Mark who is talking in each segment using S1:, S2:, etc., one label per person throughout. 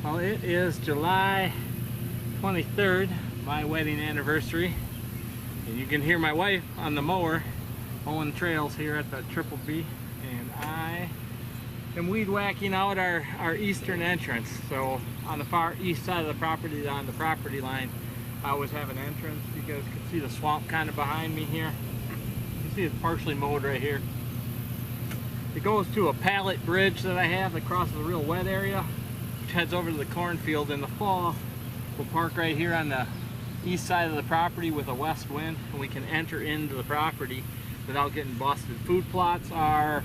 S1: Well, it is July 23rd, my wedding anniversary, and you can hear my wife on the mower mowing trails here at the Triple B, and I am weed whacking out our eastern entrance. So on the far east side of the property, on the property line, I always have an entrance. You guys can see the swamp kind of behind me here. You can see it's partially mowed right here. It goes to a pallet bridge that I have that crosses a real wet area, which heads over to the cornfield. In the fall, we'll park right here on the east side of the property with a west wind, and we can enter into the property without getting busted. Food plots are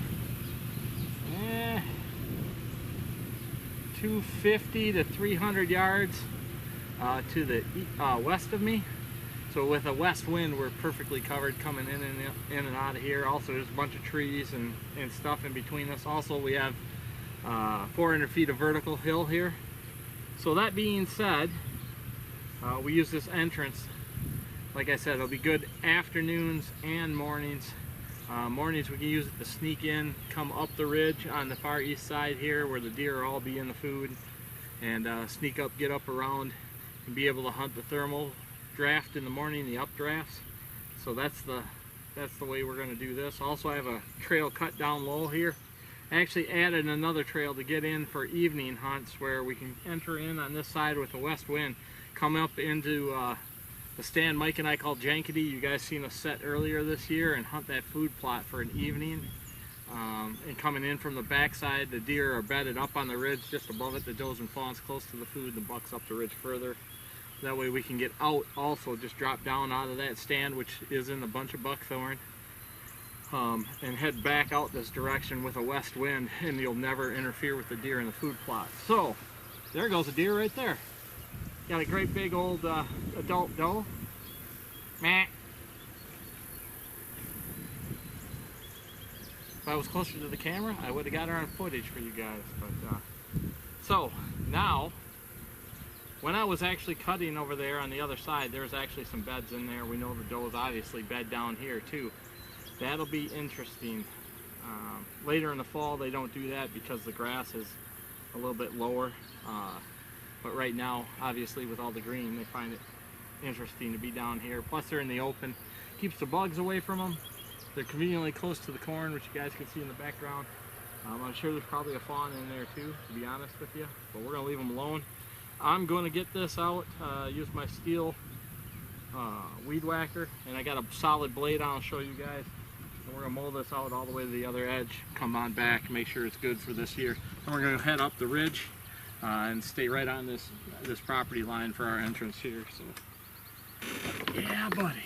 S1: 250 to 300 yards to the west of me. So with a west wind, we're perfectly covered coming in and out of here. Also, there's a bunch of trees and stuff in between us. Also, we have 400 feet of vertical hill here. So that being said, we use this entrance. Like I said, it'll be good afternoons and mornings. Mornings we can use it to sneak in, come up the ridge on the far east side here where the deer will all be in the food, and sneak up, get up around, and be able to hunt the thermal draft in the morning, the updrafts. So that's the way we're going to do this. Also, I have a trail cut down low here. I actually added another trail to get in for evening hunts where we can enter in on this side with a west wind, come up into the stand Mike and I call Jankety. You guys seen us set earlier this year, and hunt that food plot for an evening. And coming in from the backside, the deer are bedded up on the ridge just above it. The does and fawns close to the food, the bucks up the ridge further. That way we can get out, also just drop down out of that stand, which is in a bunch of buckthorn, and head back out this direction with a west wind, and you'll never interfere with the deer in the food plot. So there goes a deer right there. Got a great big old adult doe. Meh. If I was closer to the camera, I would have got her on footage for you guys. But so now, when I was actually cutting over there on the other side, there's actually some beds in there. We know the does obviously bed down here too. That'll be interesting. Later in the fall, they don't do that because the grass is a little bit lower. But right now, obviously, with all the green, they find it interesting to be down here. Plus, they're in the open. Keeps the bugs away from them. They're conveniently close to the corn, which you guys can see in the background. I'm sure there's probably a fawn in there too, to be honest with you. But we're going to leave them alone. I'm going to get this out, use my steel weed whacker, and I got a solid blade on. I'll show you guys. And we're going to mow this out all the way to the other edge, come on back, make sure it's good for this year. And we're going to head up the ridge and stay right on this property line for our entrance here. So, yeah, buddy.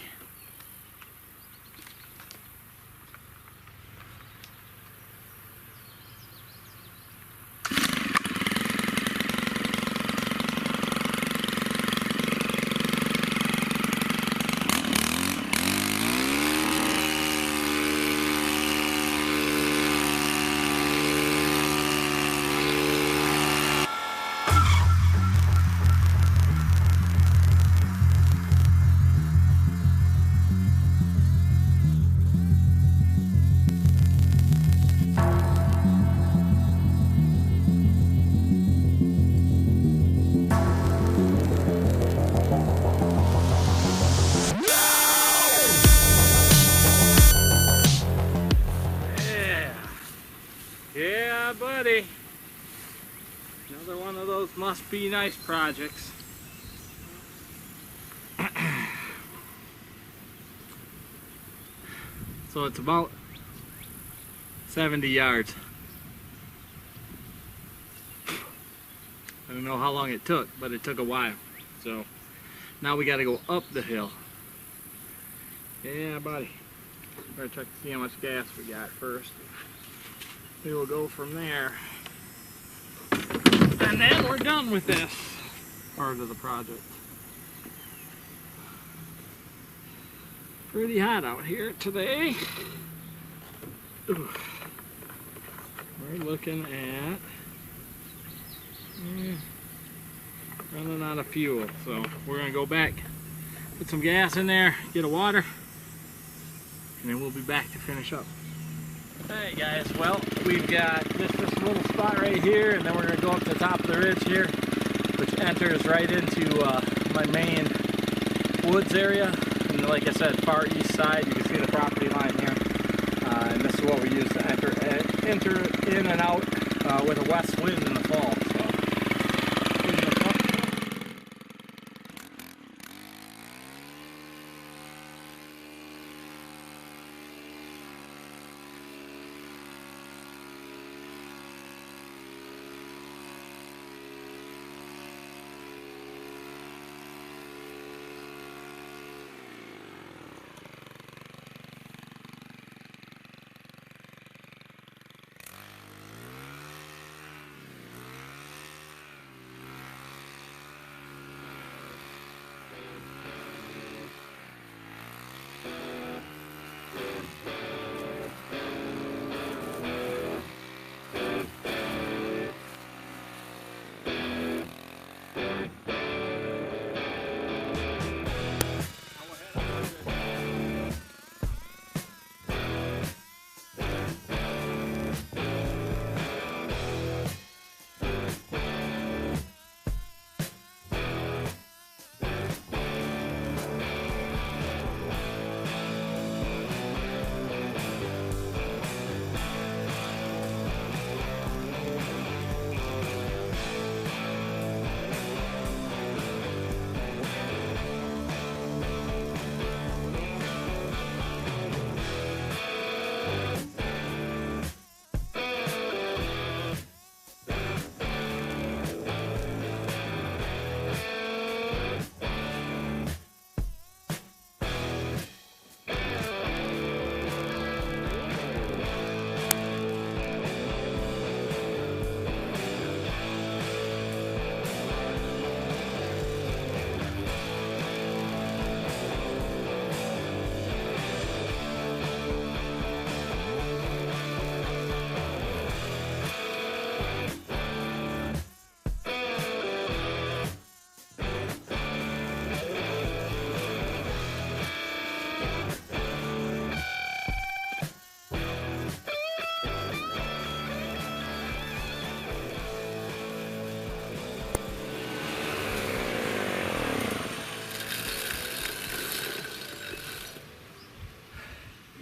S1: Yeah, buddy. Another one of those must be nice projects. So it's about 70 yards. I don't know how long it took, but it took a while. So now we got to go up the hill. Yeah, buddy. Better check to see how much gas we got first. We will go from there. And then we're done with this part of the project. Pretty hot out here today. Ooh. We're looking at running out of fuel. So we're going to go back, put some gas in there, get a water, and then we'll be back to finish up. Hey guys, well, we've got this little spot right here, and then we're going to go up to the top of the ridge here. which enters right into my main woods area. And like I said, far east side, you can see the property line here. And this is what we use to enter in and out with a west wind in the fall.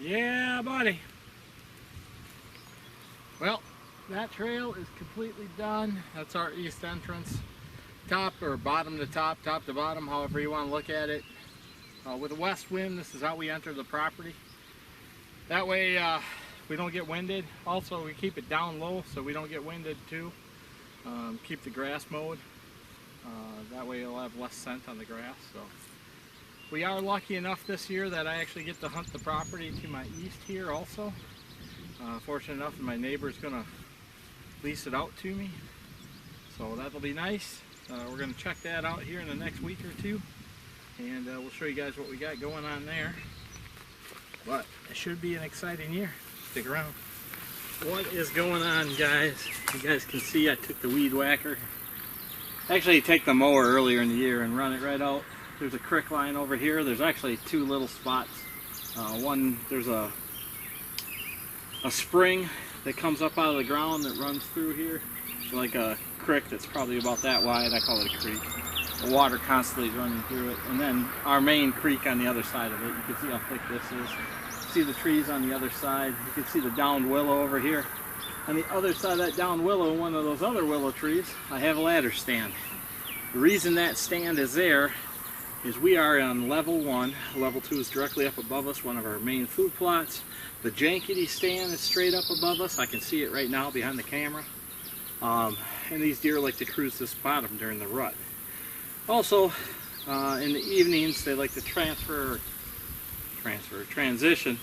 S1: Yeah, buddy. Well, that trail is completely done. That's our east entrance. Top or bottom to top, top to bottom, however you want to look at it. With a west wind, this is how we enter the property. That way we don't get winded. Also, we keep it down low so we don't get winded too. Keep the grass mowed. That way you'll have less scent on the grass. So we are lucky enough this year that I actually get to hunt the property to my east here also. Fortunate enough that my neighbor's gonna lease it out to me. So that'll be nice. We're gonna check that out here in the next week or two. And we'll show you guys what we got going on there. But it should be an exciting year. Stick around. What is going on, guys? You guys can see I took the weed whacker. Actually, take the mower earlier in the year and run it right out. There's a creek line over here. There's actually two little spots. One, there's a spring that comes up out of the ground that runs through here. It's like a creek that's probably about that wide. I call it a creek. The water constantly is running through it. And then our main creek on the other side of it. You can see how thick this is. See the trees on the other side. You can see the downed willow over here. On the other side of that downed willow, one of those other willow trees, I have a ladder stand. The reason that stand is there is we are on level 1. Level 2 is directly up above us, one of our main food plots. The jankety stand is straight up above us. I can see it right now behind the camera. And these deer like to cruise this bottom during the rut. Also, in the evenings, they like to transition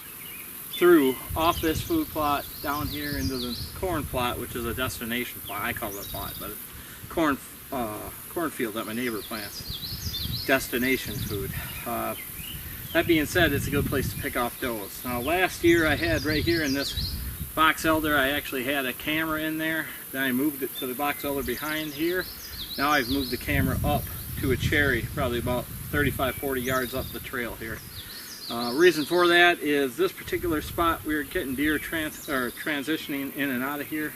S1: through off this food plot down here into the corn plot, which is a destination plot. I call it a plot, but it's cornfield that my neighbor plants. Destination food. That being said, it's a good place to pick off does. Now, last year I had right here in this box elder, I actually had a camera in there. Then I moved it to the box elder behind here. Now I've moved the camera up to a cherry, probably about 35-40 yards up the trail here. Reason for that is this particular spot we're getting deer transitioning in and out of here,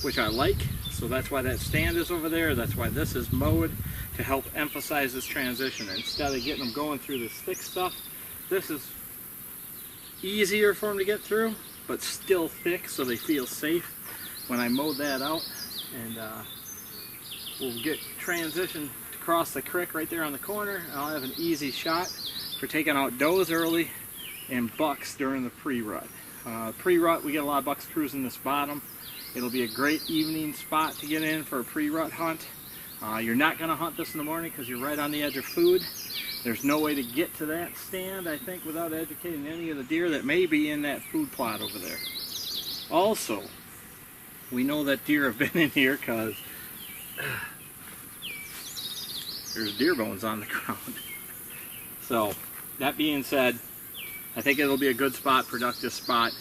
S1: which I like. So that's why that stand is over there. That's why this is mowed, to help emphasize this transition. Instead of getting them going through this thick stuff, this is easier for them to get through, but still thick, so they feel safe when I mowed that out. And we'll get transition to cross the creek right there on the corner, and I'll have an easy shot for taking out does early and bucks during the pre-rut. Pre-rut, we get a lot of bucks cruising this bottom. It'll be a great evening spot to get in for a pre-rut hunt. You're not going to hunt this in the morning because you're right on the edge of food. There's no way to get to that stand, I think, without educating any of the deer that may be in that food plot over there. Also, we know that deer have been in here because there's deer bones on the ground. So, that being said, I think it'll be a good spot, productive spot,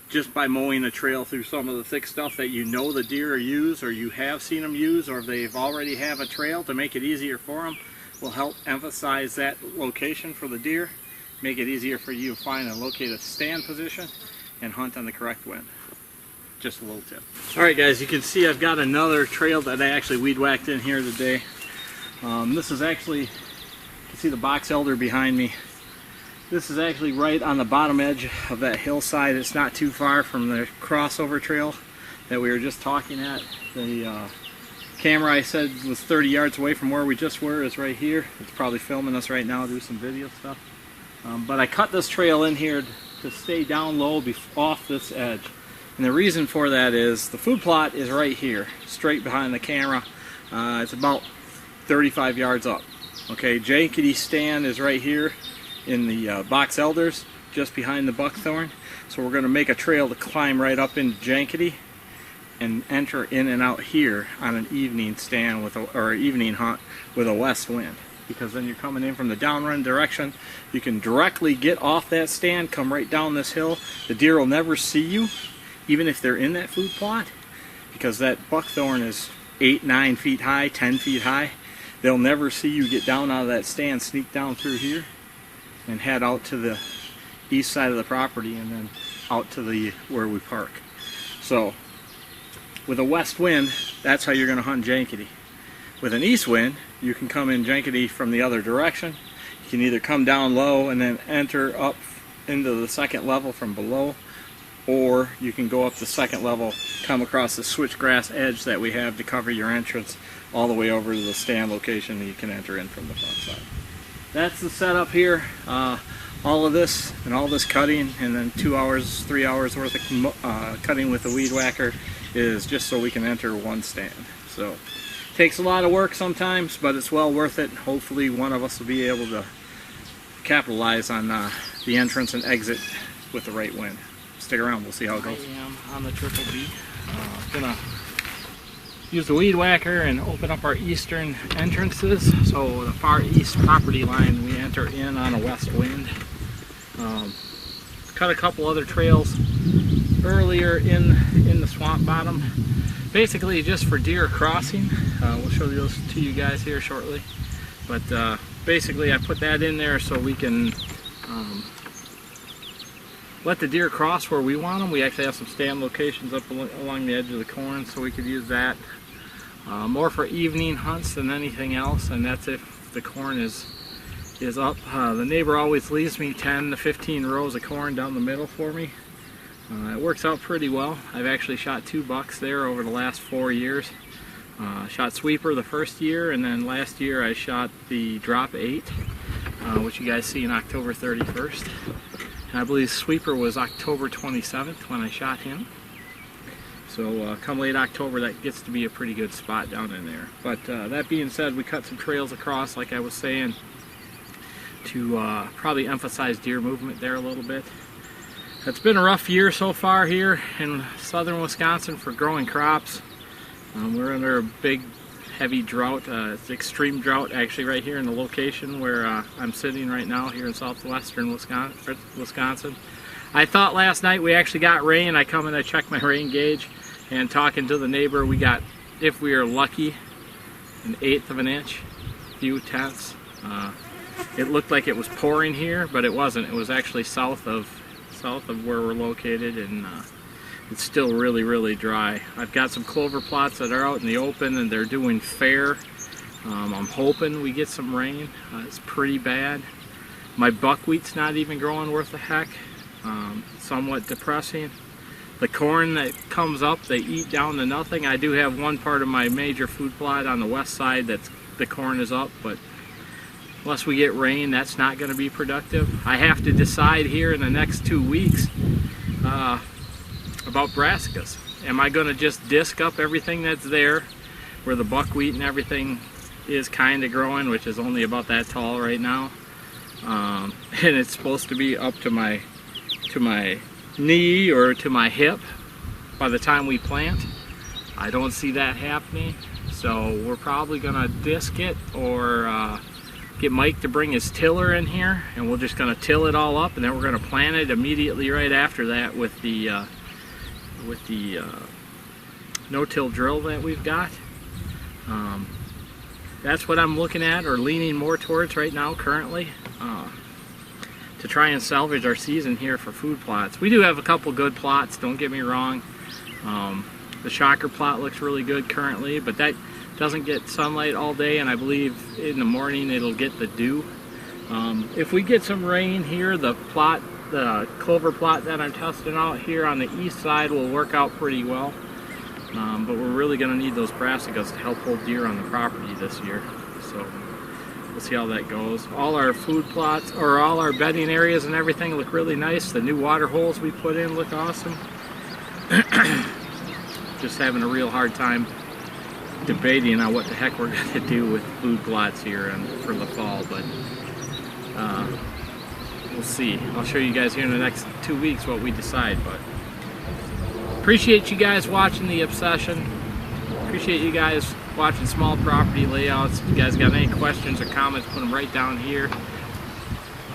S1: just by mowing a trail through some of the thick stuff that you know the deer use, or you have seen them use, or if they've already have a trail, to make it easier for them. Will help emphasize that location for the deer, make it easier for you to find and locate a stand position and hunt on the correct wind. Just a little tip. Alright guys, you can see I've got another trail that I actually weed whacked in here today. This is actually, you can see the box elder behind me. This is actually right on the bottom edge of that hillside. It's not too far from the crossover trail that we were just talking at. The camera I said was 30 yards away from where we just were is right here. It's probably filming us right now, do some video stuff. But I cut this trail in here to stay down low off this edge. And the reason for that is the food plot is right here, straight behind the camera. It's about 35 yards up. Okay, Jankety stand is right here in the box elders, just behind the buckthorn. So we're going to make a trail to climb right up into Jankety and enter in and out here on an evening stand with or evening hunt with a west wind. Because then you're coming in from the downrun direction, you can directly get off that stand, come right down this hill. The deer will never see you, even if they're in that food plot, because that buckthorn is 8, 9 feet high, 10 feet high. They'll never see you get down out of that stand, sneak down through here, and head out to the east side of the property and then out to the where we park. So with a west wind, that's how you're going to hunt Jankety. With an east wind, you can come in Jankety from the other direction. You can either come down low and then enter up into the second level from below, or you can go up the second level, come across the switchgrass edge that we have to cover your entrance all the way over to the stand location that you can enter in from the front side. That's the setup here. All of this and all this cutting, and then 2 hours, 3 hours worth of cutting with the weed whacker is just so we can enter one stand. So it takes a lot of work sometimes, but it's well worth it. Hopefully one of us will be able to capitalize on the entrance and exit with the right wind. Stick around, we'll see how it goes. I am on the Triple B. Gonna use the weed whacker and open up our eastern entrances. So the far east property line, we enter in on a west wind. Cut a couple other trails earlier in the swamp bottom, basically just for deer crossing. We'll show those to you guys here shortly. But basically I put that in there so we can let the deer cross where we want them. We actually have some stand locations up along the edge of the corn, so we could use that more for evening hunts than anything else, and that's if the corn is up. The neighbor always leaves me 10 to 15 rows of corn down the middle for me. It works out pretty well. I've actually shot 2 bucks there over the last 4 years. Shot Sweeper the first year, and then last year I shot the Drop 8, which you guys see in October 31st. And I believe Sweeper was October 27th when I shot him. So come late October, that gets to be a pretty good spot down in there. But that being said, we cut some trails across, like I was saying, to probably emphasize deer movement there a little bit. It's been a rough year so far here in southern Wisconsin for growing crops. We're under a big, heavy drought. It's extreme drought actually right here in the location where I'm sitting right now here in southwestern Wisconsin. I thought last night we actually got rain. I come in, I check my rain gauge, and talking to the neighbor, we got, if we are lucky, 1/8 of an inch, few tenths. It looked like it was pouring here, but it wasn't. It was actually south of where we're located, and it's still really, really dry. I've got some clover plots that are out in the open and they're doing fair. I'm hoping we get some rain. It's pretty bad. My buckwheat's not even growing worth a heck. Somewhat depressing. The corn that comes up, they eat down to nothing. I do have one part of my major food plot on the west side that's the corn is up, but unless we get rain, that's not going to be productive. I have to decide here in the next 2 weeks about brassicas. Am I going to just disc up everything that's there where the buckwheat and everything is kind of growing, which is only about that tall right now, and it's supposed to be up to my knee or to my hip by the time we plant. I don't see that happening, so we're probably gonna disc it or get Mike to bring his tiller in here, and we're just gonna till it all up, and then we're gonna plant it immediately right after that with the no-till drill that we've got. That's what I'm looking at or leaning more towards right now currently, to try and salvage our season here for food plots. We do have a couple good plots, don't get me wrong. The shocker plot looks really good currently, but that doesn't get sunlight all day, and I believe in the morning it'll get the dew. If we get some rain here, the clover plot that I'm testing out here on the east side will work out pretty well. But we're really going to need those brassicas to help hold deer on the property this year. So we'll see how that goes. All our food plots, or all our bedding areas and everything look really nice. The new water holes we put in look awesome. Just having a real hard time debating on what the heck we're going to do with food plots here for the fall, but we'll see. I'll show you guys here in the next 2 weeks what we decide. But appreciate you guys watching the obsession. Appreciate you guys watching small property layouts. If you guys got any questions or comments, put them right down here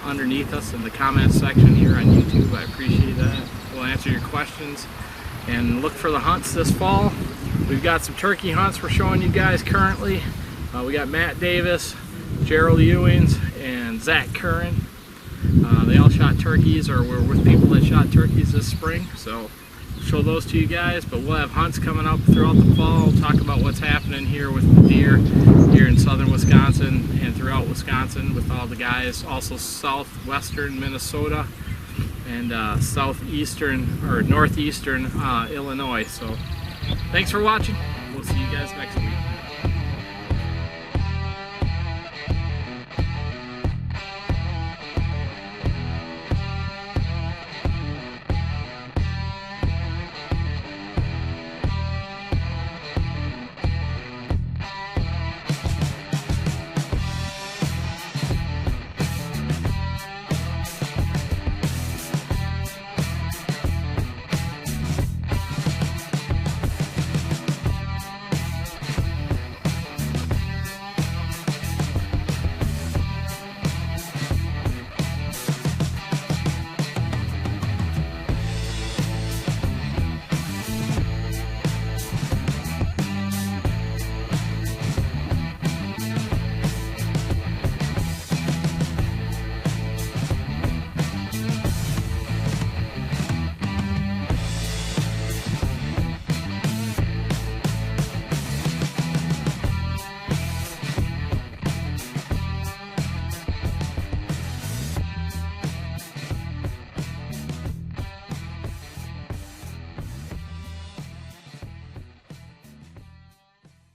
S1: underneath us in the comments section here on YouTube. I appreciate that. We'll answer your questions and look for the hunts this fall. We've got some turkey hunts we're showing you guys currently. We got Matt Davis, Gerald Ewings, and Zach Curran. They all shot turkeys, or were with people that shot turkeys this spring, so show those to you guys. But we'll have hunts coming up throughout the fall. We'll talk about what's happening here with the deer here in southern Wisconsin and throughout Wisconsin with all the guys. Also southwestern Minnesota and southeastern or northeastern Illinois. So thanks for watching. We'll see you guys next week.